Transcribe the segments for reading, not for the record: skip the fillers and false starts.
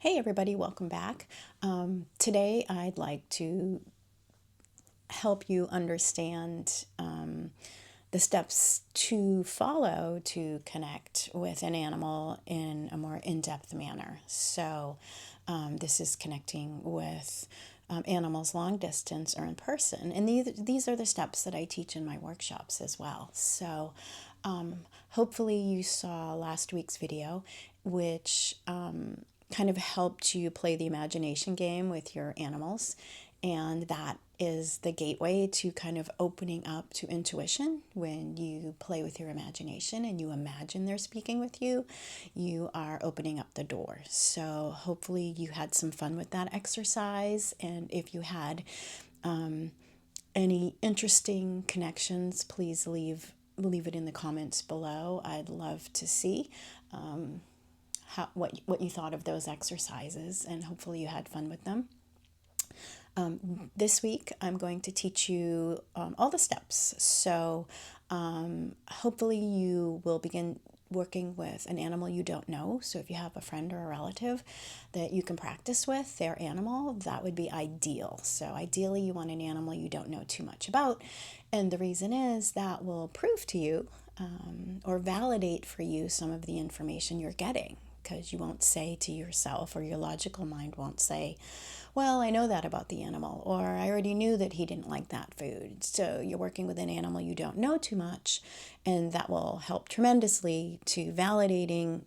Hey everybody, welcome back. Today I'd like to help you understand the steps to follow to connect with an animal in a more in-depth manner. This is connecting with animals long distance or in person. And these are the steps that I teach in my workshops as well. Hopefully you saw last week's video, which kind of helped you play the imagination game with your animals. And that is the gateway to kind of opening up to intuition. When you play with your imagination and you imagine they're speaking with you, you are opening up the door. So hopefully you had some fun with that exercise. And if you had any interesting connections, please leave it in the comments below. I'd love to see what you thought of those exercises, and hopefully you had fun with them. This week, I'm going to teach you all the steps. Hopefully you will begin working with an animal you don't know. So if you have a friend or a relative that you can practice with their animal, that would be ideal. So ideally you want an animal you don't know too much about. And the reason is that will prove to you or validate for you some of the information you're getting, because you won't say to yourself, or your logical mind won't say, well, I know that about the animal, or I already knew that he didn't like that food. So you're working with an animal you don't know too much, and that will help tremendously to validating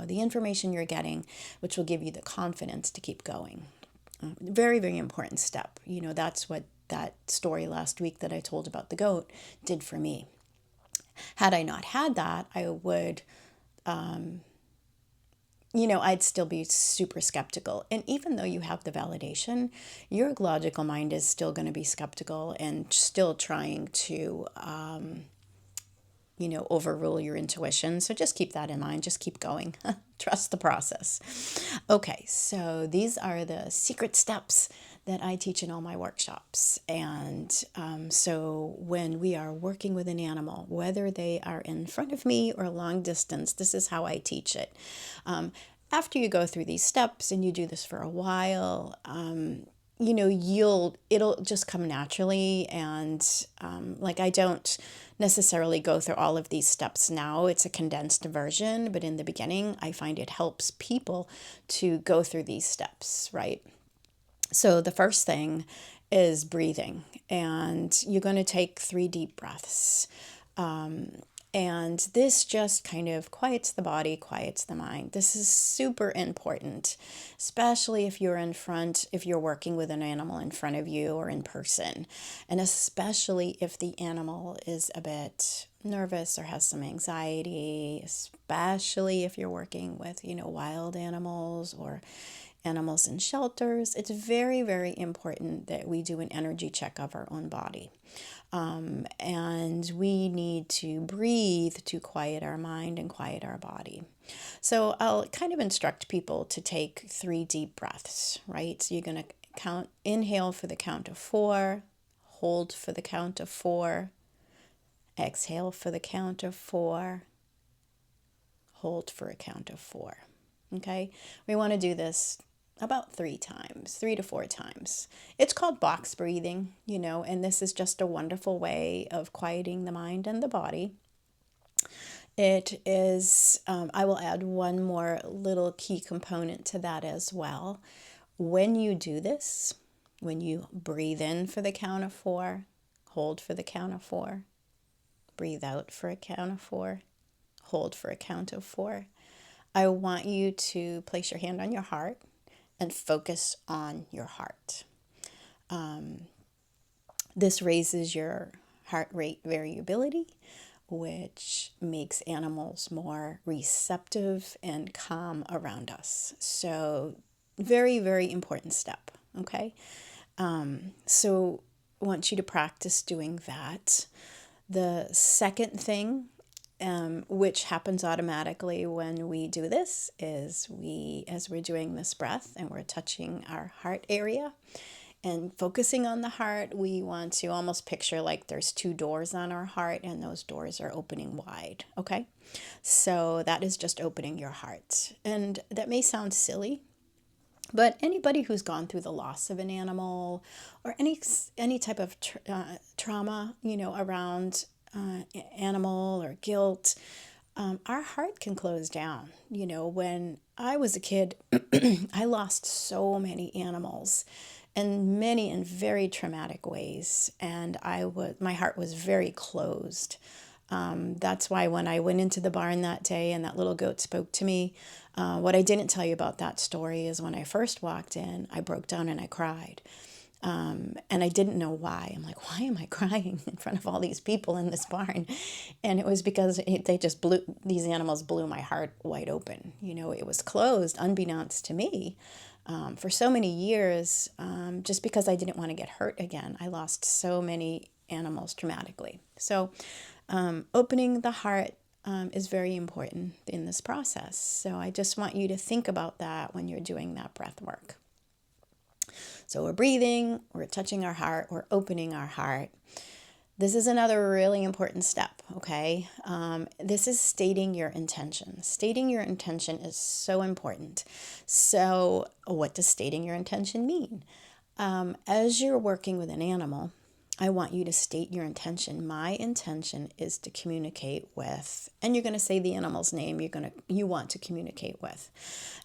the information you're getting, which will give you the confidence to keep going. Very, very important step. That's what that story last week that I told about the goat did for me. Had I not had that, I would I'd still be super skeptical. And even though you have the validation, your logical mind is still going to be skeptical and still trying to, overrule your intuition. So just keep that in mind. Just keep going. Trust the process. Okay, so these are the secret steps that I teach in all my workshops. And so when we are working with an animal, whether they are in front of me or long distance, this is how I teach it. After you go through these steps and you do this for a while, it'll just come naturally. And like, I don't necessarily go through all of these steps now. It's a condensed version, but in the beginning, I find it helps people to go through these steps, right? So the first thing is breathing, and you're going to take 3 deep breaths. And this just kind of quiets the body, quiets the mind. This is super important, especially if you're working with an animal in front of you or in person. And especially if the animal is a bit nervous or has some anxiety, especially if you're working with, wild animals or animals in shelters. It's very, very important that we do an energy check of our own body. And we need to breathe to quiet our mind and quiet our body. So I'll kind of instruct people to take 3 deep breaths, right? So you're going to inhale for the count of 4, hold for the count of 4, exhale for the count of 4, hold for a count of 4. Okay? We want to do this about 3 to 4 times. It's called box breathing, and this is just a wonderful way of quieting the mind and the body. It is, I will add one more little key component to that as well. When you do this, when you breathe in for the count of 4, hold for the count of 4, breathe out for a count of 4, hold for a count of 4, I want you to place your hand on your heart and focus on your heart. This raises your heart rate variability, which makes animals more receptive and calm around us. So very, very important step, okay? So I want you to practice doing that. The second thing, which happens automatically when we do this, is as we're doing this breath and we're touching our heart area and focusing on the heart, we want to almost picture like there's 2 doors on our heart and those doors are opening wide, okay? So that is just opening your heart. And that may sound silly, But anybody who's gone through the loss of an animal or any type of trauma, around animal or guilt, our heart can close down. When I was a kid, I lost so many animals, and many in very traumatic ways, and my heart was very closed. That's why when I went into the barn that day and that little goat spoke to me, what I didn't tell you about that story is when I first walked in, I broke down and I cried. And I didn't know why. I'm like, why am I crying in front of all these people in this barn? And it was because these animals blew my heart wide open. It was closed unbeknownst to me for so many years, just because I didn't want to get hurt again. I lost so many animals traumatically. So opening the heart is very important in this process. So I just want you to think about that when you're doing that breath work. So we're breathing, we're touching our heart, we're opening our heart. This is another really important step, okay? This is stating your intention. Stating your intention is so important. So what does stating your intention mean? As you're working with an animal, I want you to state your intention. My intention is to communicate with, and you're going to say the animal's name you want to communicate with.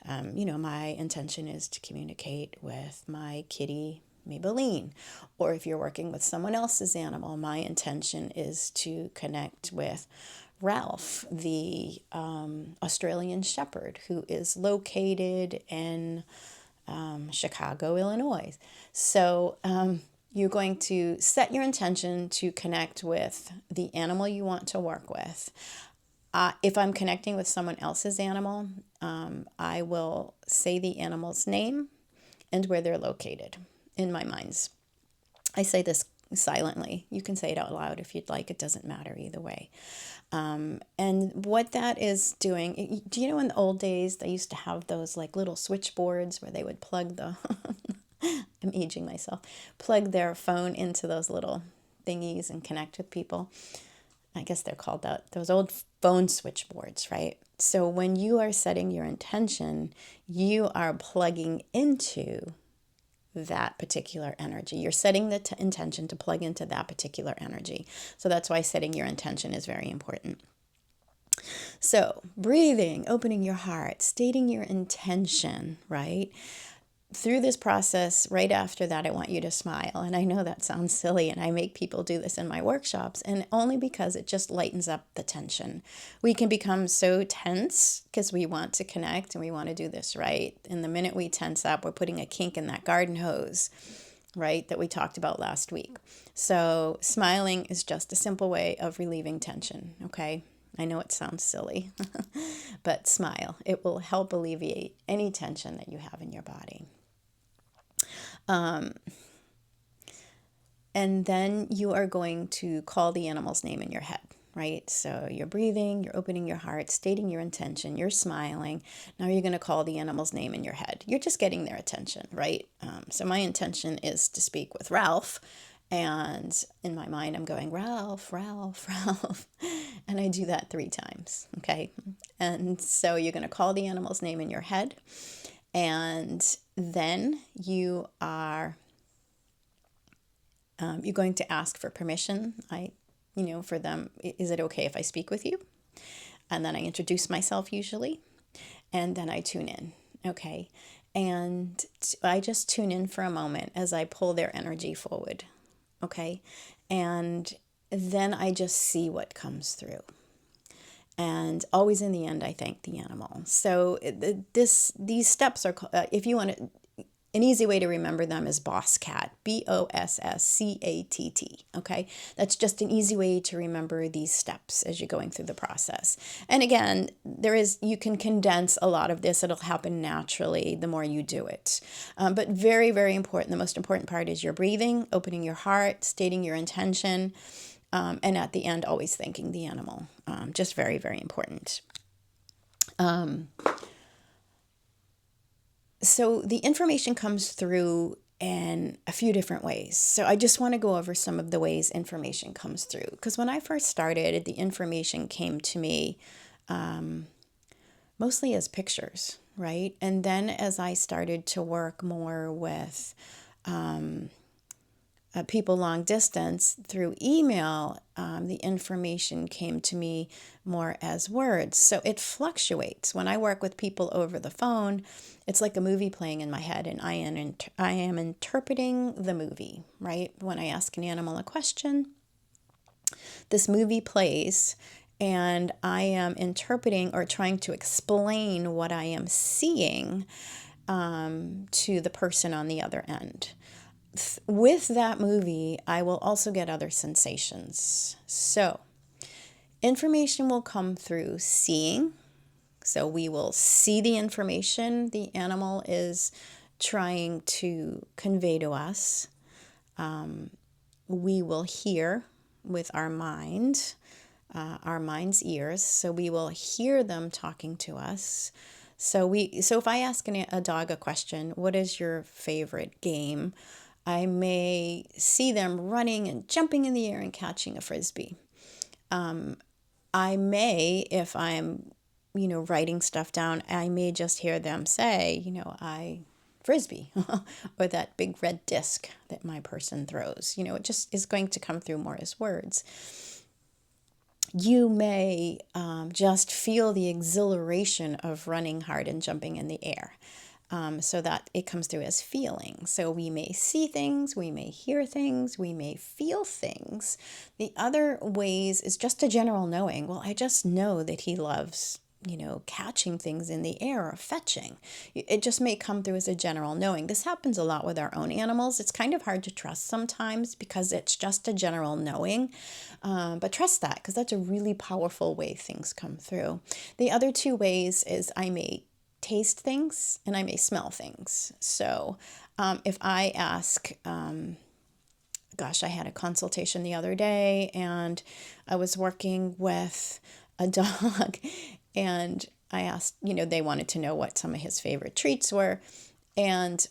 My intention is to communicate with my kitty, Maybelline. Or if you're working with someone else's animal, my intention is to connect with Ralph, the Australian Shepherd, who is located in Chicago, Illinois. So you're going to set your intention to connect with the animal you want to work with. If I'm connecting with someone else's animal, I will say the animal's name and where they're located in my minds. I say this silently. You can say it out loud if you'd like. It doesn't matter either way. And what that is doing, do you know in the old days they used to have those like little switchboards where they would plug I'm aging myself, plug their phone into those little thingies and connect with people? I guess they're called those old phone switchboards, right? So when you are setting your intention, you are plugging into that particular energy. You're setting the intention to plug into that particular energy. So that's why setting your intention is very important. So breathing, opening your heart, stating your intention, right? Through this process, right after that, I want you to smile. And I know that sounds silly, and I make people do this in my workshops, and only because it just lightens up the tension. We can become so tense because we want to connect and we want to do this right. And the minute we tense up, we're putting a kink in that garden hose, right, that we talked about last week. So smiling is just a simple way of relieving tension, okay? I know it sounds silly, but smile. It will help alleviate any tension that you have in your body. And then you are going to call the animal's name in your head, right? So you're breathing, you're opening your heart, stating your intention, you're smiling. Now you're going to call the animal's name in your head. You're just getting their attention, right? So my intention is to speak with Ralph. And in my mind, I'm going, Ralph, Ralph, Ralph. And I do that 3 times, okay? And so you're going to call the animal's name in your head. And then you're going to ask for permission. For them, is it okay if I speak with you? And then I introduce myself usually, and then I tune in, okay? And I just tune in for a moment as I pull their energy forward, okay? And then I just see what comes through. And always in the end, I thank the animal. So these steps are, if you want to, an easy way to remember them is Boss Cat, BOSSCATT, okay? That's just an easy way to remember these steps as you're going through the process. And again, you can condense a lot of this. It'll happen naturally the more you do it. But very, very important, the most important part is your breathing, opening your heart, stating your intention, and at the end, always thanking the animal. Just very, very important. So the information comes through in a few different ways. So I just want to go over some of the ways information comes through. Because when I first started, the information came to me mostly as pictures, right? And then as I started to work more with people long distance through email, the information came to me more as words. So it fluctuates. When I work with people over the phone, it's like a movie playing in my head, and I am interpreting the movie, right? When I ask an animal a question, this movie plays, and I am interpreting or trying to explain what I am seeing to the person on the other end. With that movie, I will also get other sensations. So, information will come through seeing. So, we will see the information the animal is trying to convey to us. We will hear with our mind, our mind's ears. So, we will hear them talking to us. So if I ask a dog a question, what is your favorite game? I may see them running and jumping in the air and catching a frisbee. I may, if I'm, writing stuff down, I may just hear them say, frisbee, or that big red disc that my person throws. It just is going to come through more as words. You may just feel the exhilaration of running hard and jumping in the air. So that it comes through as feeling. So we may see things, we may hear things, we may feel things. The other ways is just a general knowing. Well, I just know that he loves, catching things in the air or fetching. It just may come through as a general knowing. This happens a lot with our own animals. It's kind of hard to trust sometimes because it's just a general knowing. But trust that, because that's a really powerful way things come through. The other two ways is I may taste things and I may smell things. So if I ask, I had a consultation the other day and I was working with a dog and I asked, they wanted to know what some of his favorite treats were. And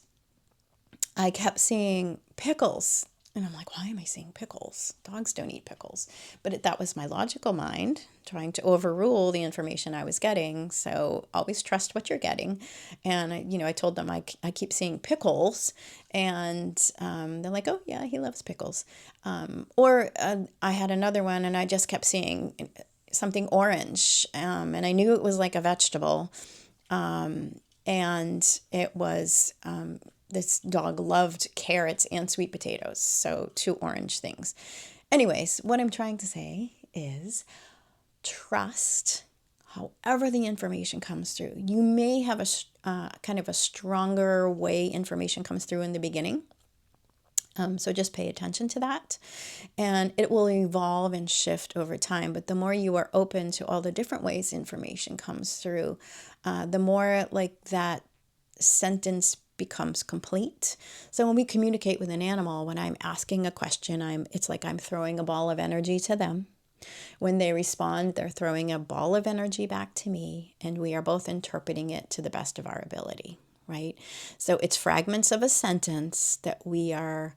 I kept seeing pickles. And I'm like, why am I seeing pickles? Dogs don't eat pickles. But that was my logical mind trying to overrule the information I was getting. So always trust what you're getting. And, I told them I keep seeing pickles. And they're like, oh, yeah, he loves pickles. Or I had another one and I just kept seeing something orange. And I knew it was like a vegetable. And it was... this dog loved carrots and sweet potatoes, so two orange things. Anyways, what I'm trying to say is trust however the information comes through. You may have a kind of a stronger way information comes through in the beginning. So just pay attention to that, and it will evolve and shift over time. But the more you are open to all the different ways information comes through, the more like that sentence becomes complete. So when we communicate with an animal, when I'm asking a question, it's like I'm throwing a ball of energy to them. When they respond, they're throwing a ball of energy back to me, and we are both interpreting it to the best of our ability, right? So it's fragments of a sentence that we are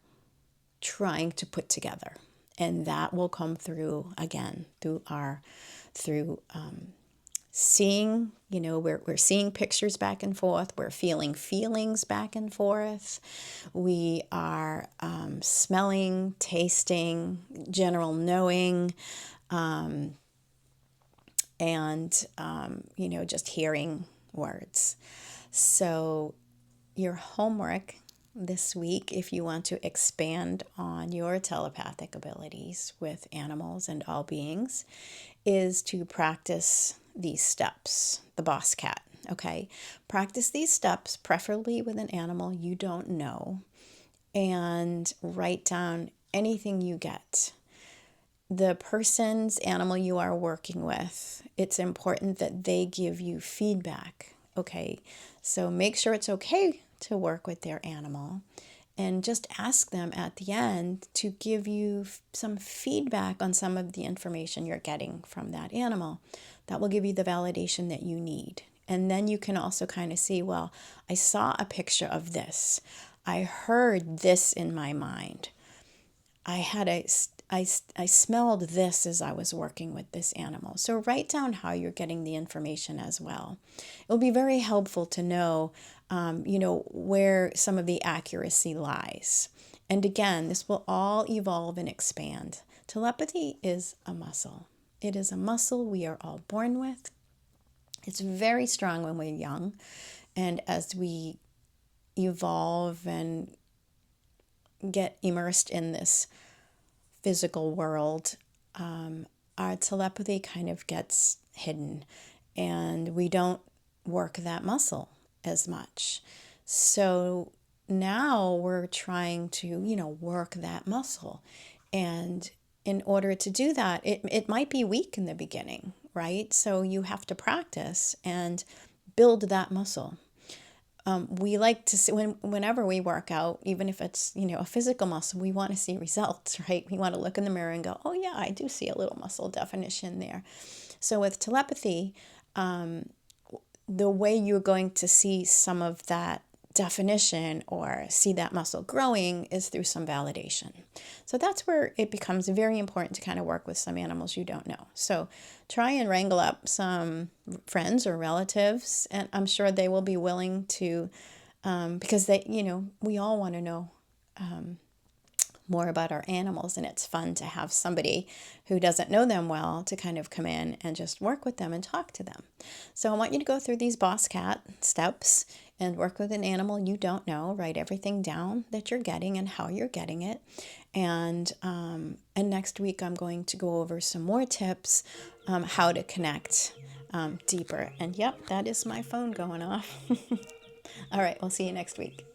trying to put together, and that will come through again through seeing, we're seeing pictures back and forth. We're feeling feelings back and forth. We are smelling, tasting, general knowing, and, just hearing words. So your homework this week, if you want to expand on your telepathic abilities with animals and all beings, is to practice these steps, the boss cat, okay? Practice these steps, preferably with an animal you don't know, and write down anything you get. The person's animal you are working with, it's important that they give you feedback, okay? So make sure it's okay to work with their animal, and just ask them at the end to give you some feedback on some of the information you're getting from that animal. That will give you the validation that you need. And then you can also kind of see, well, I saw a picture of this. I heard this in my mind. I had I smelled this as I was working with this animal. So write down how you're getting the information as well. It'll be very helpful to know, where some of the accuracy lies. And again, this will all evolve and expand. Telepathy is a muscle. It is a muscle we are all born with. It's very strong when we're young. And as we evolve and get immersed in this physical world, our telepathy kind of gets hidden and we don't work that muscle as much. So now we're trying to, work that muscle. And in order to do that, it might be weak in the beginning, right? So you have to practice and build that muscle. We like to see whenever we work out, even if it's, a physical muscle, we want to see results, right? We want to look in the mirror and go, oh yeah, I do see a little muscle definition there. So with telepathy, the way you're going to see some of that definition or see that muscle growing is through some validation. So that's where it becomes very important to kind of work with some animals you don't know. So try and wrangle up some friends or relatives, and I'm sure they will be willing to, because we all want to know more about our animals, and it's fun to have somebody who doesn't know them well to kind of come in and just work with them and talk to them. So I want you to go through these boss cat steps and work with an animal you don't know. Write everything down that you're getting and how you're getting it. And next week I'm going to go over some more tips how to connect deeper. And yep, that is my phone going off. All right, we'll see you next week.